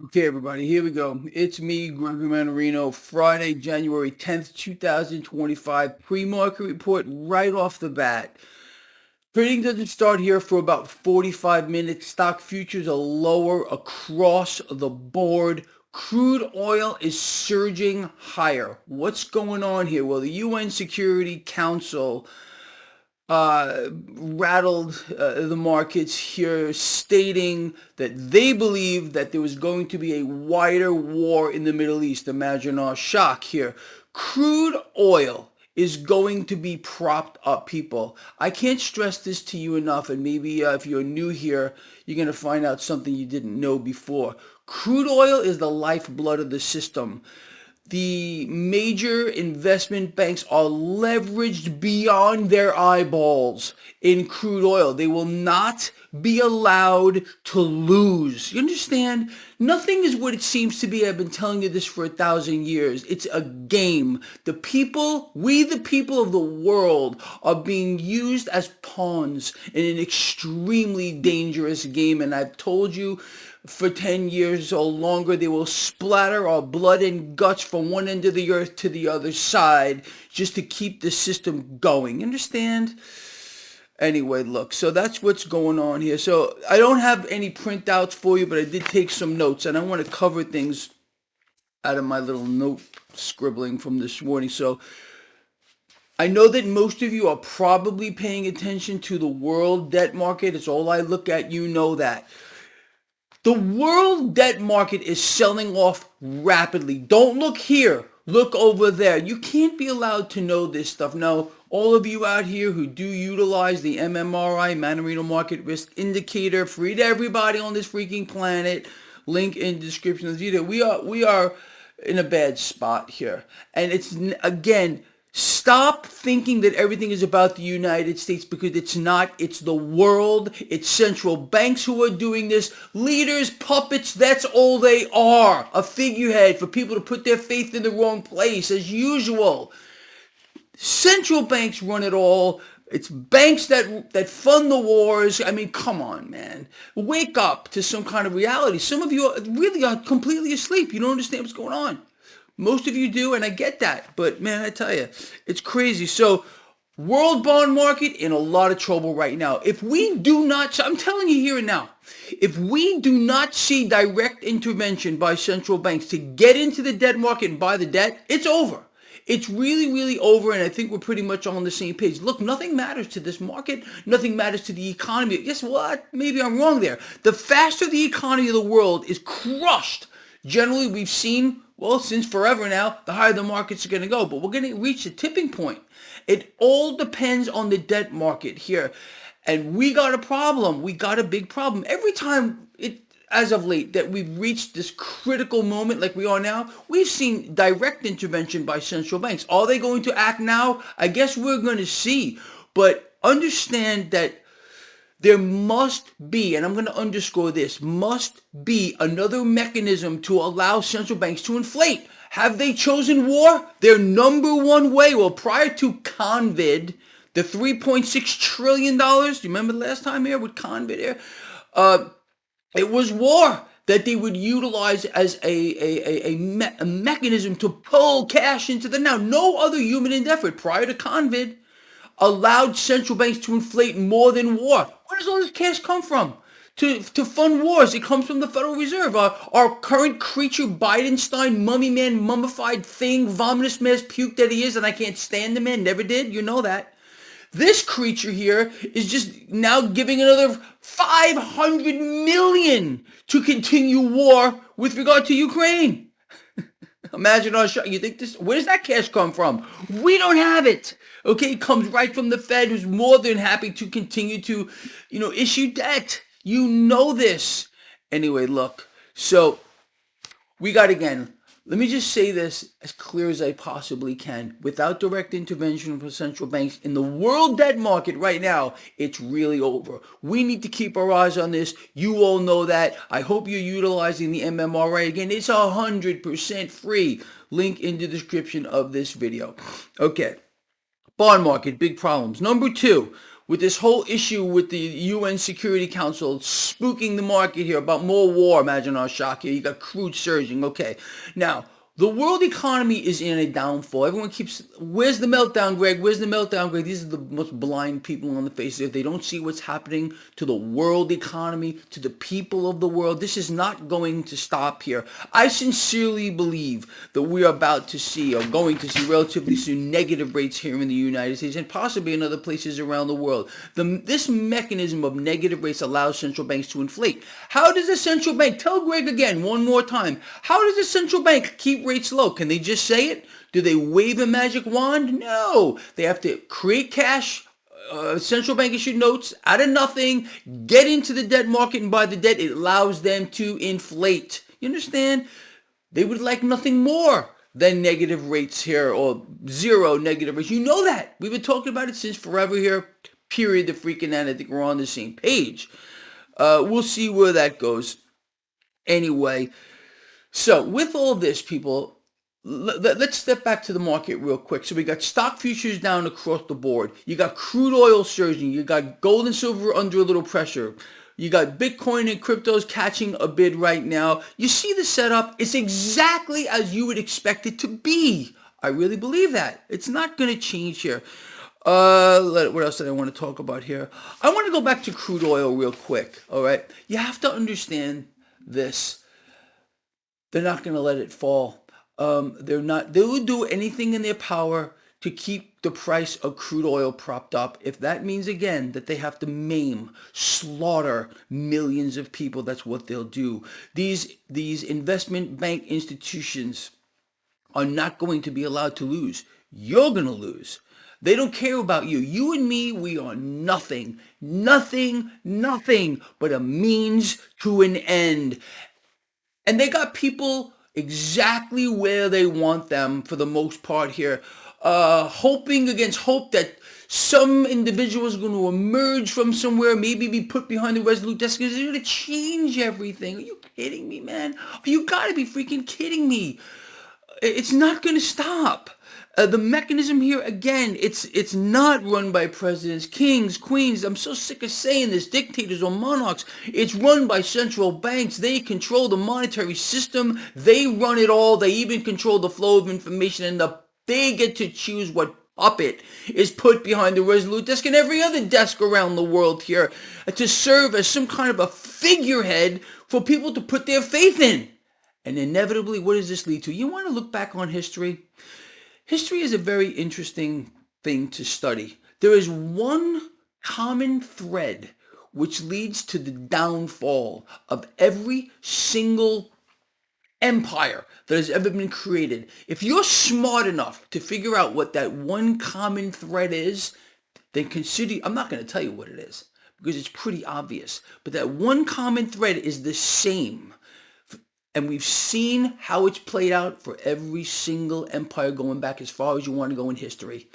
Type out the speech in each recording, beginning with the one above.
Okay, everybody, here we go. It's me, Gregory Mannarino, Friday, January 10th, 2025. Pre-market report right off the bat. Trading doesn't start here for about 45 minutes. Stock futures are lower across the board. Crude oil is surging higher. What's going on here? Well, the UN Security Council rattled the markets here, stating that they believe that there was going to be a wider war in the Middle East. Imagine our shock here. Crude oil is going to be propped up, people. I can't stress this to you enough, and maybe if you're new here, you're going to find out something you didn't know before. Crude oil is the lifeblood of the system. The major investment banks are leveraged beyond their eyeballs in crude oil. They will not be allowed to lose. You understand? Nothing is what it seems to be. I've been telling you this for 1,000 years. It's a game. The people, we the people of the world, are being used as pawns in an extremely dangerous game. And I've told you for 10 years or longer, they will splatter our blood and guts from one end of the earth to the other side just to keep the system going. Understand? Anyway, look, so that's what's going on here. So I don't have any printouts for you, but I did take some notes, and I want to cover things out of my little note scribbling from this morning. So I know that most of you are probably paying attention to the world debt market. It's all I look at. You know that. The world debt market is selling off rapidly. Don't look here. Look over there. You can't be allowed to know this stuff. Now, all of you out here who do utilize the MMRI, Mannarino Market Risk Indicator, free to everybody on this freaking planet. Link in the description of the video. We are in a bad spot here. And it's, again, stop thinking that everything is about the United States, because it's not. It's the world. It's central banks who are doing this. Leaders, puppets, that's all they are. A figurehead for people to put their faith in the wrong place, as usual. Central banks run it all. It's banks that fund the wars. I mean, come on, man. Wake up to some kind of reality. Some of you really are completely asleep. You don't understand what's going on. Most of you do, and I get that. But, man, I tell you, it's crazy. So, world bond market in a lot of trouble right now. If we do not, I'm telling you here and now, if we do not see direct intervention by central banks to get into the debt market and buy the debt, it's over. It's really, really over, and I think we're pretty much on the same page. Look, nothing matters to this market. Nothing matters to the economy. Guess what? Maybe I'm wrong there. The faster the economy of the world is crushed, generally we've seen, well, since forever now, the higher the markets are going to go. But we're going to reach a tipping point. It all depends on the debt market here. And we got a problem. We got a big problem. Every time as of late, that we've reached this critical moment like we are now, we've seen direct intervention by central banks. Are they going to act now? I guess we're going to see. But understand that there must be, and I'm going to underscore this, must be another mechanism to allow central banks to inflate. Have they chosen war? Their number one way. Well, prior to COVID, the $3.6 trillion, do you remember the last time here with COVID here? It was war that they would utilize as a mechanism to pull cash into the now. No other human endeavor prior to COVID allowed central banks to inflate more than war. Where does all this cash come from? To fund wars. It comes from the Federal Reserve. Our current creature, Bidenstein, mummy man, mummified thing, vomitous mass puke that he is, and I can't stand the man, never did, you know that. This creature here is just now giving another 500 million to continue war with regard to Ukraine. Imagine our show. You think this? Where does that cash come from? We don't have it. Okay, it comes right from the Fed, who's more than happy to continue to, issue debt. You know this. Anyway, look. So we got, again, let me just say this as clear as I possibly can. Without direct intervention from central banks in the world debt market right now, it's really over. We need to keep our eyes on this. You all know that. I hope you're utilizing the MMRA. Again, it's 100% free. Link in the description of this video. Okay. Bond market, big problems. Number two, with this whole issue with the UN Security Council spooking the market here about more war. Imagine our shock here. You got crude surging. Okay. Now, the world economy is in a downfall. Everyone keeps, where's the meltdown, Greg? Where's the meltdown, Greg? These are the most blind people on the face of it. They don't see what's happening to the world economy, to the people of the world. This is not going to stop here. I sincerely believe that we are about to see, or going to see relatively soon, negative rates here in the United States and possibly in other places around the world. This mechanism of negative rates allows central banks to inflate. How does a central bank, tell Greg again one more time, how does a central bank keep rates low? Can they just say it? Do they wave a magic wand? No. They have to create cash, central bank issued notes out of nothing, get into the debt market and buy the debt. It allows them to inflate. You understand? They would like nothing more than negative rates here, or zero negative rates. You know that. We've been talking about it since forever here. Period. The freaking end. I think we're on the same page. We'll see where that goes. Anyway, so with all this, people, let's step back to the market real quick. So we got stock futures down across the board. You got crude oil surging. You got gold and silver under a little pressure. You got Bitcoin and cryptos catching a bid right now. You see the setup. It's exactly as you would expect it to be. I really believe that. It's not going to change here. What else did I want to talk about here? I want to go back to crude oil real quick. All right. You have to understand this. They're not going to let it fall. They're not. They will do anything in their power to keep the price of crude oil propped up. If that means, again, that they have to maim, slaughter millions of people, that's what they'll do. These investment bank institutions are not going to be allowed to lose. You're going to lose. They don't care about you. You and me, we are nothing but a means to an end. And they got people exactly where they want them for the most part here, hoping against hope that some individual is going to emerge from somewhere, maybe be put behind the resolute desk, because they're going to change everything. Are you kidding me, man? You got to be freaking kidding me. It's not going to stop. The mechanism here, again, it's not run by presidents, kings, queens. I'm so sick of saying this, dictators or monarchs. It's run by central banks. They control the monetary system. They run it all. They even control the flow of information, and they get to choose what puppet is put behind the resolute desk and every other desk around the world here to serve as some kind of a figurehead for people to put their faith in. And inevitably, what does this lead to? You want to look back on history? History is a very interesting thing to study. There is one common thread which leads to the downfall of every single empire that has ever been created. If you're smart enough to figure out what that one common thread is, then consider, I'm not going to tell you what it is because it's pretty obvious, but that one common thread is the same. And we've seen how it's played out for every single empire going back as far as you want to go in history.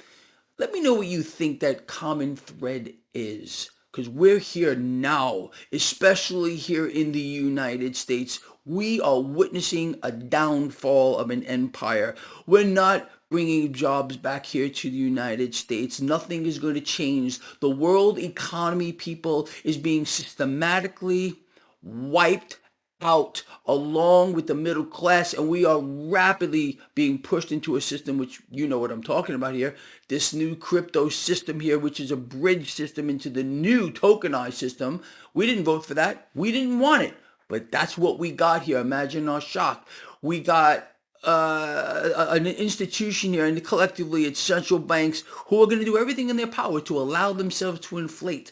Let me know what you think that common thread is, because we're here now, especially here in the United States. We are witnessing a downfall of an empire. We're not bringing jobs back here to the United States. Nothing is going to change. The world economy, people, is being systematically wiped out along with the middle class, and we are rapidly being pushed into a system which, you know what I'm talking about here, this new crypto system here, which is a bridge system into the new tokenized system. We didn't vote for that. We didn't want it, but that's what we got here. Imagine our shock. We got an institution here, and collectively it's central banks who are going to do everything in their power to allow themselves to inflate.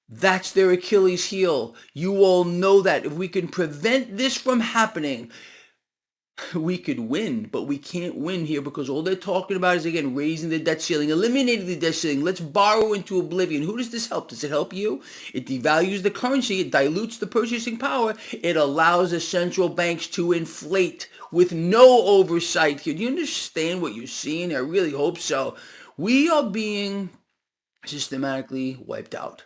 That's their Achilles heel. You all know that. If we can prevent this from happening, we could win, but we can't win here because all they're talking about is, again, raising the debt ceiling, eliminating the debt ceiling. Let's borrow into oblivion. Who does this help? Does it help you? It devalues the currency. It dilutes the purchasing power. It allows the central banks to inflate with no oversight here. Do you understand what you're seeing? I really hope so. We are being systematically wiped out.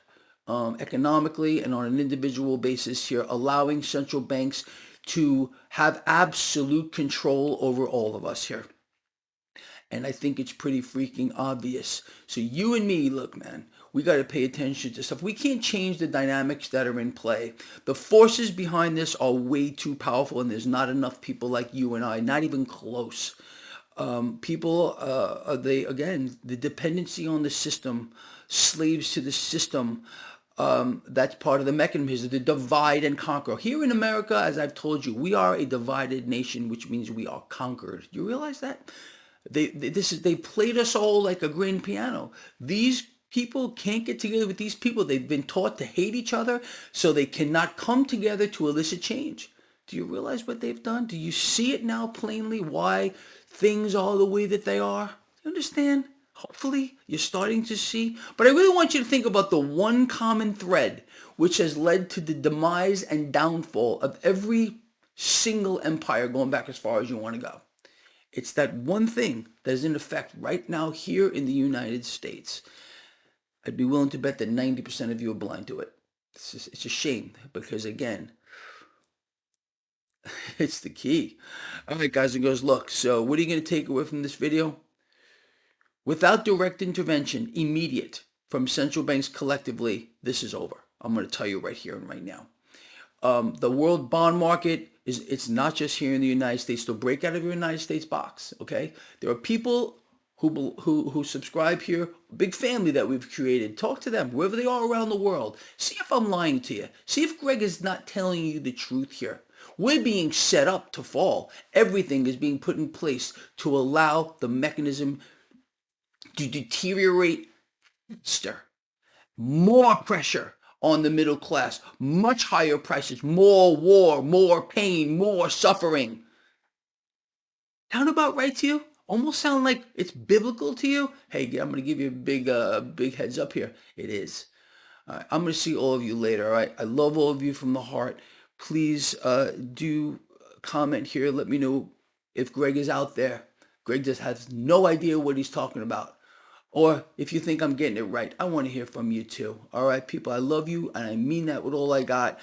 Economically and on an individual basis here, allowing central banks to have absolute control over all of us here. And I think it's pretty freaking obvious. So you and me, look, man, We got to pay attention to stuff. We can't change the dynamics that are in play. The forces behind this are way too powerful, and there's not enough people like you and I, not even close. People, they again, the dependency on the system, slaves to the system. That's part of the mechanism, the divide and conquer. Here in America, as I've told you, we are a divided nation, which means we are conquered. Do you realize that? They played us all like a grand piano. These people can't get together with these people. They've been taught to hate each other, so they cannot come together to elicit change. Do you realize what they've done? Do you see it now plainly? Why things are the way that they are? Do you understand? Hopefully you're starting to see. But I really want you to think about the one common thread which has led to the demise and downfall of every single empire going back as far as you want to go. It's that one thing that is in effect right now here in the United States. I'd be willing to bet that 90% of you are blind to it. It's a shame because, again, it's the key. All right, guys and girls, look, so what are you going to take away from this video? Without direct intervention, immediate, from central banks collectively, this is over. I'm going to tell you right here and right now. The world bond market it's not just here in the United States. So break out of your United States box, okay? There are people who subscribe here, big family that we've created. Talk to them wherever they are around the world. See if I'm lying to you. See if Greg is not telling you the truth here. We're being set up to fall. Everything is being put in place to allow the mechanism to deteriorate faster. More pressure on the middle class, much higher prices, more war, more pain, more suffering. Sound about right to you? Almost sound like it's biblical to you? Hey, I'm going to give you a big heads up here. It is. All right, I'm going to see all of you later, all right? I love all of you from the heart. Please do comment here. Let me know if Greg is out there. Greg just has no idea what he's talking about. Or if you think I'm getting it right, I want to hear from you too. All right, people, I love you, and I mean that with all I got.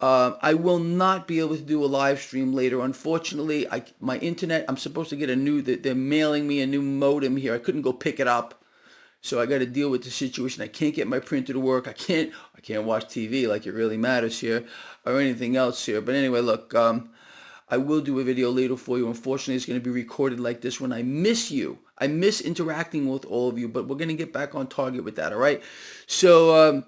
I will not be able to do a live stream later. Unfortunately, my internet, I'm supposed to get they're mailing me a new modem here. I couldn't go pick it up. So I got to deal with the situation. I can't get my printer to work. I can't watch TV like it really matters here or anything else here. But anyway, look, I will do a video later for you. Unfortunately, it's going to be recorded like this one. I miss you. I miss interacting with all of you, but we're going to get back on target with that, all right? So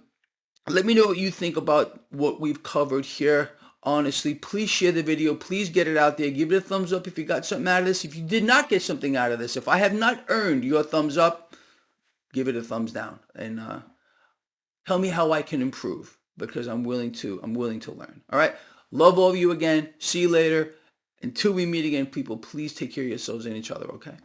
let me know what you think about what we've covered here. Honestly, please share the video. Please get it out there. Give it a thumbs up if you got something out of this. If you did not get something out of this, if I have not earned your thumbs up, give it a thumbs down. And tell me how I can improve because I'm willing to learn. All right? Love all of you again. See you later. Until we meet again, people, please take care of yourselves and each other, okay?